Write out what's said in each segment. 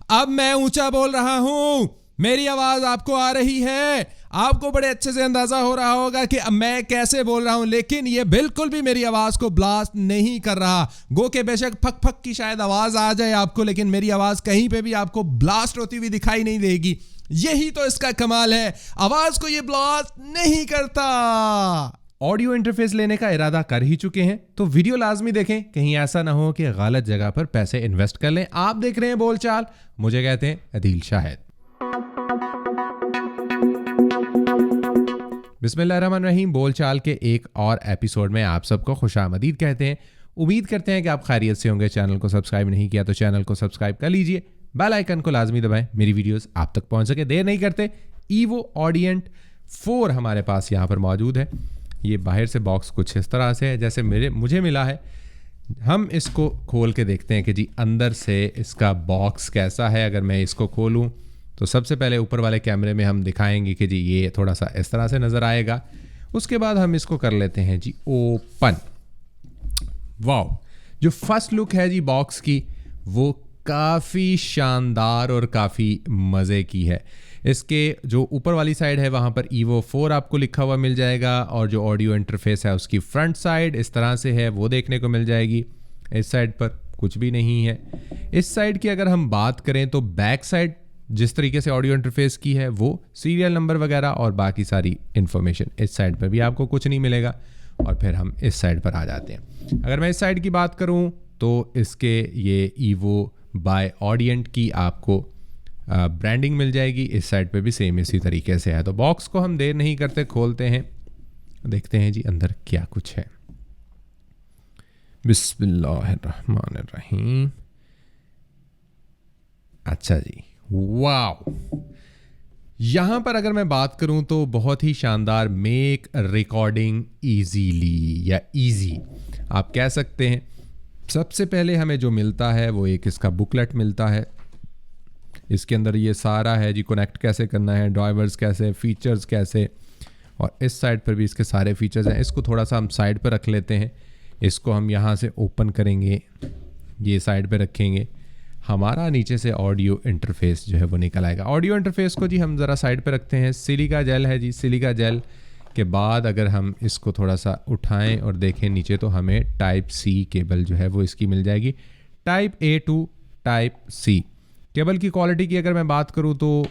अब मैं ऊंचा बोल रहा हूं, मेरी आवाज आपको आ रही है। आपको बड़े अच्छे से अंदाजा हो रहा होगा कि मैं कैसे बोल रहा हूं, लेकिन ये बिल्कुल भी मेरी आवाज को ब्लास्ट नहीं कर रहा। गो के बेशक फक फक की शायद आवाज आ जाए आपको, लेकिन मेरी आवाज कहीं पे भी आपको ब्लास्ट होती हुई दिखाई नहीं देगी। यही तो इसका कमाल है, आवाज को ये ब्लास्ट नहीं करता। ऑडियो इंटरफेस लेने का इरादा कर ही चुके हैं तो वीडियो लाजमी देखें, कहीं ऐसा ना हो कि गलत जगह पर पैसे इन्वेस्ट कर लें। आप देख रहे हैं बोलचाल, मुझे कहते हैं अदील शाहिद। बिस्मिल्लाहिर्रहमानिर्रहीम। बोलचाल के एक और एपिसोड में आप सबको खुशामदीद कहते हैं। उम्मीद करते हैं कि आप खैरियत से होंगे। चैनल को सब्सक्राइब नहीं किया तो चैनल को सब्सक्राइब कर लीजिए, बेल आइकन को लाजमी दबाएं, मेरी वीडियोस आप तक पहुंच सके। देर नहीं करते, ईवो ऑडिएंट 4 हमारे पास यहाँ पर मौजूद है। ये बाहर से बॉक्स कुछ इस तरह से है जैसे मुझे मिला है। हम इसको खोल के देखते हैं कि जी अंदर से इसका बॉक्स कैसा है। अगर मैं इसको खोलूँ तो सबसे पहले ऊपर वाले कैमरे में हम दिखाएंगे कि जी ये थोड़ा सा इस तरह से नज़र आएगा। उसके बाद हम इसको कर लेते हैं जी ओपन। वाओ, जो फर्स्ट लुक है जी बॉक्स की वो काफ़ी शानदार और काफ़ी मज़े की है। इसके जो ऊपर वाली साइड है वहाँ पर ईवो 4 आपको लिखा हुआ मिल जाएगा, और जो ऑडियो इंटरफेस है उसकी फ्रंट साइड इस तरह से है वो देखने को मिल जाएगी। इस साइड पर कुछ भी नहीं है। इस साइड की अगर हम बात करें तो बैक साइड जिस तरीके से ऑडियो इंटरफेस की है वो सीरियल नंबर वगैरह और बाकी सारी इन्फॉर्मेशन इस साइड पर भी आपको कुछ नहीं मिलेगा। और फिर हम इस साइड पर आ जाते हैं। अगर मैं इस साइड की बात करूं तो इसके ये ईवो बाय ऑडिएंट की आपको ब्रांडिंग मिल जाएगी। इस साइड पे भी सेम इसी तरीके से है। तो बॉक्स को हम देर नहीं करते खोलते हैं, देखते हैं जी अंदर क्या कुछ है। बिस्मिल्लाहिर्रहमानिर्रहीम। अच्छा जी, वाओ। यहां पर अगर मैं बात करूं तो बहुत ही शानदार, मेक रिकॉर्डिंग इजीली या इजी आप कह सकते हैं। सबसे पहले हमें जो मिलता है वो एक इसका बुकलेट मिलता है। इसके अंदर ये सारा है जी, कनेक्ट कैसे करना है, ड्राइवर्स कैसे, फीचर्स कैसे, और इस साइड पर भी इसके सारे फीचर्स हैं। इसको थोड़ा सा हम साइड पर रख लेते हैं। इसको हम यहाँ से ओपन करेंगे, ये साइड पे रखेंगे, हमारा नीचे से ऑडियो इंटरफेस जो है वो निकल आएगा। ऑडियो इंटरफेस को जी हम ज़रा साइड पे रखते हैं। सिलिका जेल है जी, सिलिका जेल के बाद अगर हम इसको थोड़ा सा उठाएं और देखें नीचे तो हमें टाइप सी केबल जो है वो इसकी मिल जाएगी। Type A to type C cable की क्वालिटी की अगर मैं बात करूं तो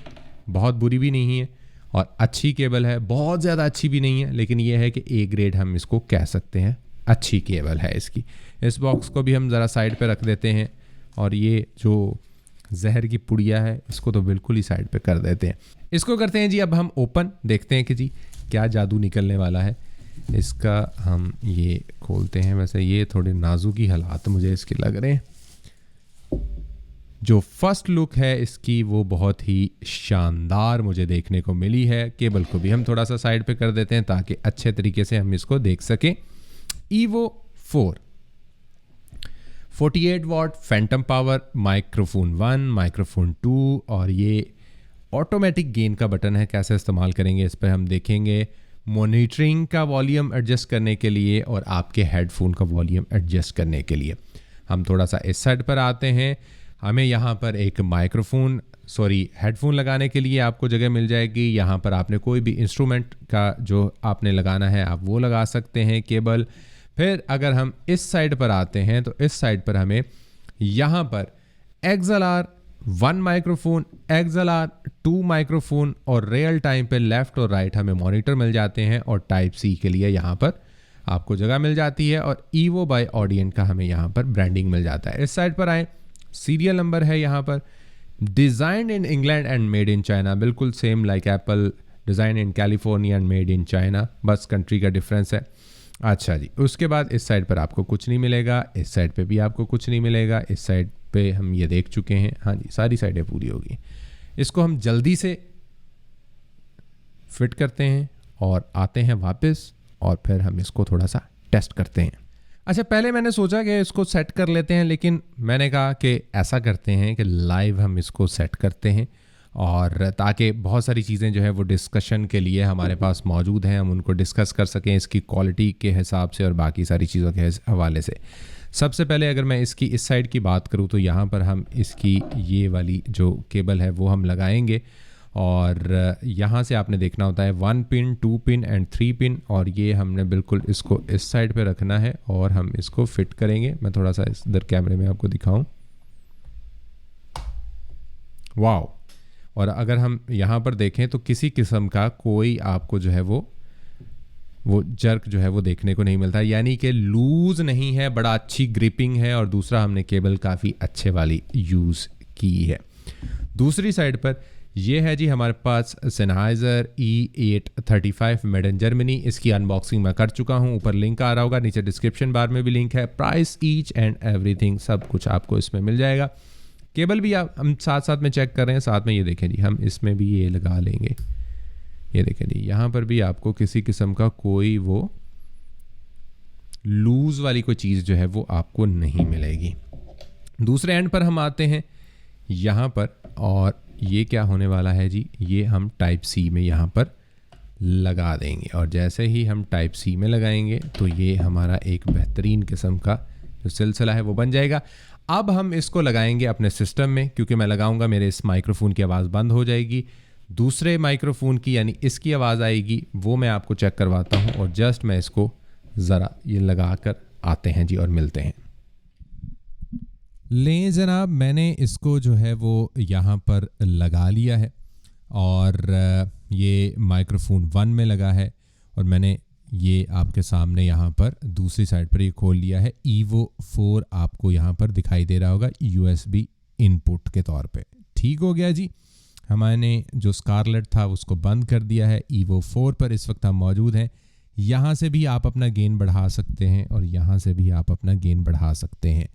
बहुत बुरी भी नहीं है और अच्छी केबल है, बहुत ज़्यादा अच्छी भी नहीं है, लेकिन ये है कि ए ग्रेड हम इसको कह सकते हैं, अच्छी केबल है इसकी। इस बॉक्स को भी हम ज़रा साइड पे रख देते हैं और ये जो जहर की पुड़िया है इसको तो बिल्कुल ही साइड पे कर देते हैं। इसको करते हैं जी अब हम ओपन, देखते हैं कि जी क्या जादू निकलने वाला है इसका। हम ये खोलते हैं। वैसे ये थोड़े नाजुकी हालात मुझे इसके लग रहे हैं। जो फर्स्ट लुक है इसकी वो बहुत ही शानदार मुझे देखने को मिली है। केबल को भी हम थोड़ा सा साइड पे कर देते हैं ताकि अच्छे तरीके से हम इसको देख सकें। Evo 4 48 what Phantom power, microphone 1, microphone 2, और ये ऑटोमेटिक गेन का बटन है। कैसे इस्तेमाल करेंगे इस पर हम देखेंगे। मॉनिटरिंग का वॉल्यूम एडजस्ट करने के लिए और आपके हेडफोन का वॉल्यूम एडजस्ट करने के लिए। हम थोड़ा सा इस साइड पर आते हैं। हमें यहाँ पर एक हेडफोन लगाने के लिए आपको जगह मिल जाएगी। यहाँ पर आपने कोई भी इंस्ट्रूमेंट का जो आपने लगाना है आप वो लगा सकते हैं केबल। फिर अगर हम इस साइड पर आते हैं तो इस साइड पर हमें यहाँ पर XLR 1 माइक्रोफोन, XLR 2 माइक्रोफोन और रियल टाइम पे लेफ्ट और राइट हमें मॉनिटर मिल जाते हैं। और टाइप सी के लिए यहाँ पर आपको जगह मिल जाती है और ईवो बाय ऑडिएंट का हमें यहाँ पर ब्रांडिंग मिल जाता है। इस साइड पर आए, सीरियल नंबर है यहाँ पर, designed in England and made in China, बिल्कुल same like Apple, design in California and made in China, बस कंट्री का डिफरेंस है। अच्छा जी, उसके बाद इस साइड पर आपको कुछ नहीं मिलेगा, इस साइड पे भी आपको कुछ नहीं मिलेगा। इस साइड पे हम ये देख चुके हैं। हाँ जी, सारी साइडें पूरी होगी। इसको हम जल्दी से फिट करते हैं और आते हैं वापस और फिर हम इसको थोड़ा सा टेस्ट करते हैं। अच्छा, पहले मैंने सोचा कि इसको सेट कर लेते हैं, लेकिन मैंने कहा कि ऐसा करते हैं कि लाइव हम इसको सेट करते हैं, और ताकि बहुत सारी चीज़ें जो है वो डिस्कशन के लिए हमारे पास मौजूद हैं, हम उनको डिस्कस कर सकें इसकी क्वालिटी के हिसाब से और बाकी सारी चीज़ों के हवाले से। सबसे पहले अगर मैं इसकी इस साइड की बात करूँ तो यहाँ पर हम इसकी ये वाली जो केबल है वो हम लगाएंगे, और यहाँ से आपने देखना होता है 1 पिन, 2 पिन एंड 3 पिन, और ये हमने बिल्कुल इसको इस साइड पे रखना है और हम इसको फिट करेंगे। मैं थोड़ा सा इधर कैमरे में आपको दिखाऊं। वाओ। और अगर हम यहाँ पर देखें तो किसी किस्म का कोई आपको जो है वो जर्क जो है वो देखने को नहीं मिलता, यानी कि लूज नहीं है, बड़ा अच्छी ग्रिपिंग है। और दूसरा हमने केबल काफ़ी अच्छे वाली यूज़ की है। दूसरी साइड पर ये है जी हमारे पास Sennheiser E835 made in Germany. इसकी अनबॉक्सिंग मैं कर चुका हूँ, ऊपर लिंक आ रहा होगा, नीचे डिस्क्रिप्शन बार में भी लिंक है। प्राइस ईच एंड एवरीथिंग सब कुछ आपको इसमें मिल जाएगा। केबल भी हम साथ साथ में चेक कर रहे हैं। साथ में ये देखें जी, हम इसमें भी ये लगा लेंगे। ये देखें जी, यहाँ पर भी आपको किसी किस्म का कोई वो लूज वाली कोई चीज़ जो है वो आपको नहीं मिलेगी। दूसरे एंड पर हम आते हैं यहाँ पर, और ये क्या होने वाला है जी, ये हम टाइप सी में यहाँ पर लगा देंगे। और जैसे ही हम टाइप सी में लगाएंगे तो ये हमारा एक बेहतरीन किस्म का जो सिलसिला है वो बन जाएगा। अब हम इसको लगाएंगे अपने सिस्टम में, क्योंकि मैं लगाऊंगा मेरे इस माइक्रोफोन की आवाज़ बंद हो जाएगी। दूसरे माइक्रोफोन की यानी इसकी आवाज़ आएगी, वो मैं आपको चेक करवाता हूँ। और जस्ट मैं इसको ज़रा ये लगा कर आते हैं जी और मिलते हैं। लें जनाब, मैंने इसको जो है वो यहाँ पर लगा लिया है, और ये माइक्रोफोन 1 में लगा है, और मैंने ये आपके सामने यहाँ पर दूसरी साइड पर ये खोल लिया है। Evo 4 आपको यहाँ पर दिखाई दे रहा होगा USB इनपुट के तौर पे। ठीक हो गया जी। हमने जो स्कारलेट था उसको बंद कर दिया है। Evo 4 पर इस वक्त हम मौजूद हैं। यहाँ से भी आप अपना गेन बढ़ा सकते हैं और यहाँ से भी आप अपना गेन बढ़ा सकते हैं।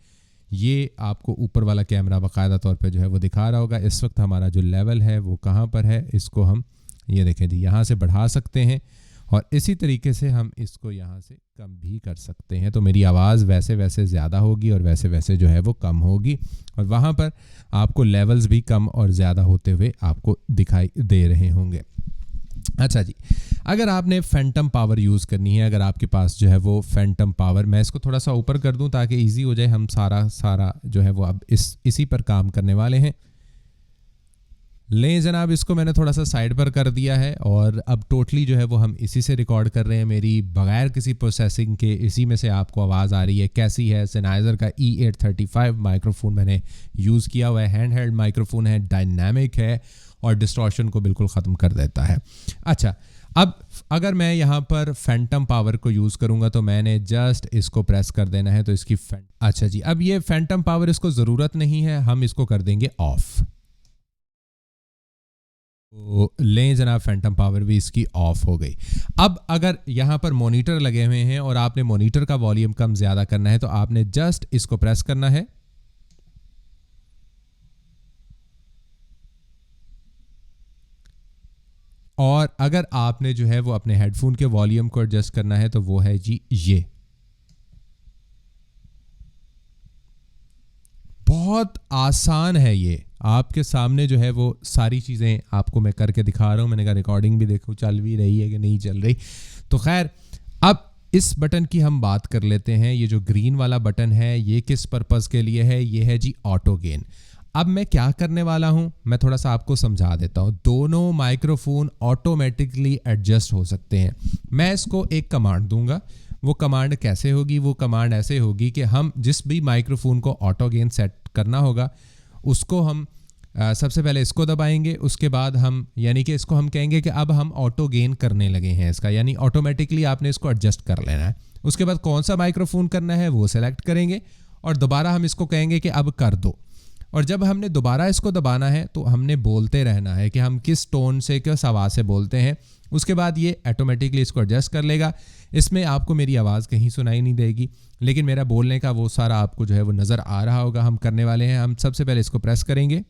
ये आपको ऊपर वाला कैमरा बाकायदा तौर पे जो है वो दिखा रहा होगा इस वक्त हमारा जो लेवल है वो कहाँ पर है। इसको हम ये देखें जी, यहाँ से बढ़ा सकते हैं, और इसी तरीके से हम इसको यहाँ से कम भी कर सकते हैं। तो मेरी आवाज़ वैसे वैसे ज़्यादा होगी और वैसे वैसे जो है वो कम होगी, और वहाँ पर आपको लेवल्स भी कम और ज़्यादा होते हुए आपको दिखाई दे रहे होंगे। अच्छा जी, अगर आपने फैंटम पावर यूज़ करनी है, अगर आपके पास जो है वो फैंटम पावर, मैं इसको थोड़ा सा ऊपर कर दूं ताकि इजी हो जाए। हम सारा जो है वो अब इसी पर काम करने वाले हैं। लें जनाब, इसको मैंने थोड़ा सा साइड पर कर दिया है, और अब टोटली जो है वो हम इसी से रिकॉर्ड कर रहे हैं, मेरी बगैर किसी प्रोसेसिंग के। इसी में से आपको आवाज़ आ रही है। कैसी है? Sennheiser का E835 माइक्रोफोन मैंने यूज़ किया हुआ है। हैंड हेल्ड माइक्रोफोन है, डायनामिक है, और डिस्टॉर्शन को बिल्कुल ख़त्म कर देता है। अच्छा, अब अगर मैं यहाँ पर फैंटम पावर को यूज़ करूँगा तो मैंने जस्ट इसको प्रेस कर देना है, तो इसकी अच्छा जी, अब ये फैंटम पावर इसको ज़रूरत नहीं है, हम इसको कर देंगे ऑफ। तो लें जनाब, फैंटम पावर भी इसकी ऑफ हो गई। अब अगर यहाँ पर मॉनिटर लगे हुए हैं और आपने मॉनिटर का वॉल्यूम कम ज़्यादा करना है तो आपने जस्ट इसको प्रेस करना है, और अगर आपने जो है वो अपने हेडफोन के वॉल्यूम को एडजस्ट करना है तो वो है जी ये। बहुत आसान है ये, आपके सामने जो है वो सारी चीज़ें आपको मैं करके दिखा रहा हूँ। मैंने कहा रिकॉर्डिंग भी देखो चल भी रही है कि नहीं चल रही। तो खैर, अब इस बटन की हम बात कर लेते हैं। ये जो ग्रीन वाला बटन है ये किस पर्पज़ के लिए है? ये है जी ऑटो गेन। अब मैं क्या करने वाला हूं, मैं थोड़ा सा आपको समझा देता हूं। दोनों माइक्रोफोन ऑटोमेटिकली एडजस्ट हो सकते हैं। मैं इसको एक कमांड दूंगा। वो कमांड कैसे होगी? वो कमांड ऐसे होगी कि हम जिस भी माइक्रोफोन को ऑटो गेन सेट करना होगा उसको हम सबसे पहले इसको दबाएंगे, उसके बाद हम यानी कि इसको हम कहेंगे कि अब हम ऑटो गेन करने लगे हैं इसका, यानी ऑटोमेटिकली आपने इसको एडजस्ट कर लेना है। उसके बाद कौन सा माइक्रोफोन करना है वो सेलेक्ट करेंगे, और दोबारा हम इसको कहेंगे कि अब कर दो। और जब हमने दोबारा इसको दबाना है तो हमने बोलते रहना है कि हम किस टोन से, किस आवाज़ से बोलते हैं। उसके बाद ये ऑटोमेटिकली इसको एडजस्ट कर लेगा। इसमें आपको मेरी आवाज़ कहीं सुनाई नहीं देगी, लेकिन मेरा बोलने का वो सारा आपको जो है वो नज़र आ रहा होगा। हम करने वाले हैं, हम सबसे पहले इसको प्रेस करेंगे,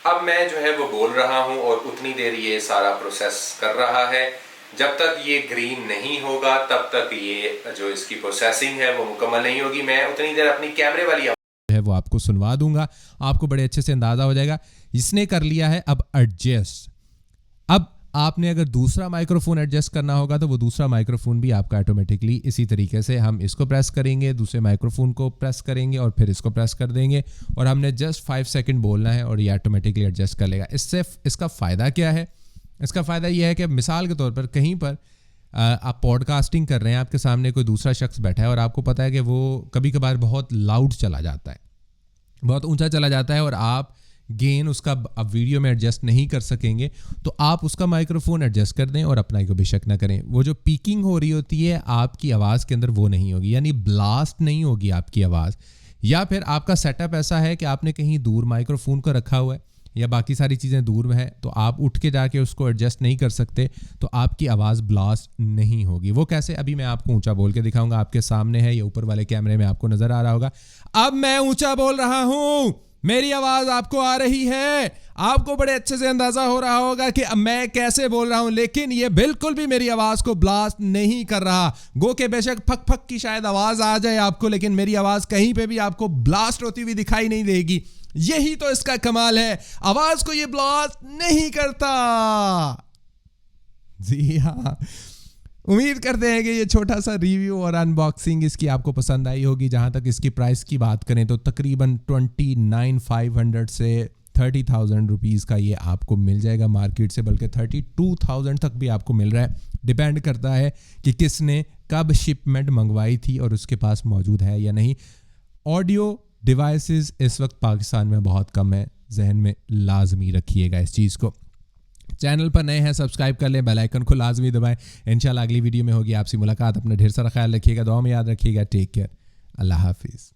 अब मैं जो है वो बोल रहा हूं और उतनी देर ये सारा प्रोसेस कर रहा है। जब तक ये ग्रीन नहीं होगा तब तक ये जो इसकी प्रोसेसिंग है वो मुकम्मल नहीं होगी। मैं उतनी देर अपनी कैमरे वाली है वो आपको सुनवा दूंगा, आपको बड़े अच्छे से अंदाजा हो जाएगा। इसने कर लिया है अब एडजस्ट। अब आपने अगर दूसरा माइक्रोफोन एडजस्ट करना होगा तो वो दूसरा माइक्रोफोन भी आपका ऑटोमेटिकली इसी तरीके से, हम इसको प्रेस करेंगे, दूसरे माइक्रोफोन को प्रेस करेंगे और फिर इसको प्रेस कर देंगे और हमने जस्ट 5 सेकंड बोलना है और ये ऑटोमेटिकली एडजस्ट कर लेगा। इससे इसका फ़ायदा क्या है? इसका फ़ायदा ये है कि मिसाल के तौर पर कहीं पर आप पॉडकास्टिंग कर रहे हैं, आपके सामने कोई दूसरा शख्स बैठा है और आपको पता है कि वो कभी कभार बहुत लाउड चला जाता है, बहुत ऊंचा चला जाता है और आप गेन उसका अब वीडियो में एडजस्ट नहीं कर सकेंगे, तो आप उसका माइक्रोफोन एडजस्ट कर दें और अपना को बेशक ना करें। वो जो पीकिंग हो रही होती है आपकी आवाज़ के अंदर वो नहीं होगी, यानी ब्लास्ट नहीं होगी आपकी आवाज़। या फिर आपका सेटअप ऐसा है कि आपने कहीं दूर माइक्रोफोन को रखा हुआ है या बाकी सारी चीज़ें दूर में है, तो आप उठ के जाके उसको एडजस्ट नहीं कर सकते, तो आपकी आवाज़ ब्लास्ट नहीं होगी। वो कैसे? अभी मैं आपको ऊंचा बोल के दिखाऊंगा, आपके सामने है, ये ऊपर वाले कैमरे में आपको नज़र आ रहा होगा। अब मैं ऊंचा बोल रहा हूँ, मेरी आवाज़ आपको आ रही है, आपको बड़े अच्छे से अंदाज़ा हो रहा होगा कि मैं कैसे बोल रहा हूँ, लेकिन ये बिल्कुल भी मेरी आवाज़ को ब्लास्ट नहीं कर रहा। गो के बेशक फक फक की शायद आवाज़ आ जाए आपको, लेकिन मेरी आवाज़ कहीं पे भी आपको ब्लास्ट होती हुई दिखाई नहीं देगी। यही तो इसका कमाल है, आवाज़ को ये ब्लास्ट नहीं करता। जी हाँ, उम्मीद करते हैं कि ये छोटा सा रिव्यू और अनबॉक्सिंग इसकी आपको पसंद आई होगी। जहाँ तक इसकी प्राइस की बात करें तो तकरीबन 29,500 से 30,000 रुपीज़ का ये आपको मिल जाएगा मार्केट से, बल्कि 32,000 तक भी आपको मिल रहा है। डिपेंड करता है कि किसने कब शिपमेंट मंगवाई थी और उसके पास मौजूद है या नहीं। ऑडियो डिवाइसेस इस वक्त पाकिस्तान में बहुत कम है, जहन में लाजमी रखिएगा इस चीज़ को। चैनल पर नए हैं सब्सक्राइब कर लें, बेल आइकन को लाजमी दबाएं। इंशाल्लाह अगली वीडियो में होगी आपसे मुलाकात। अपना ढेर सारा ख्याल रखिएगा, दुआ में याद रखिएगा। टेक केयर, अल्लाह हाफिज़।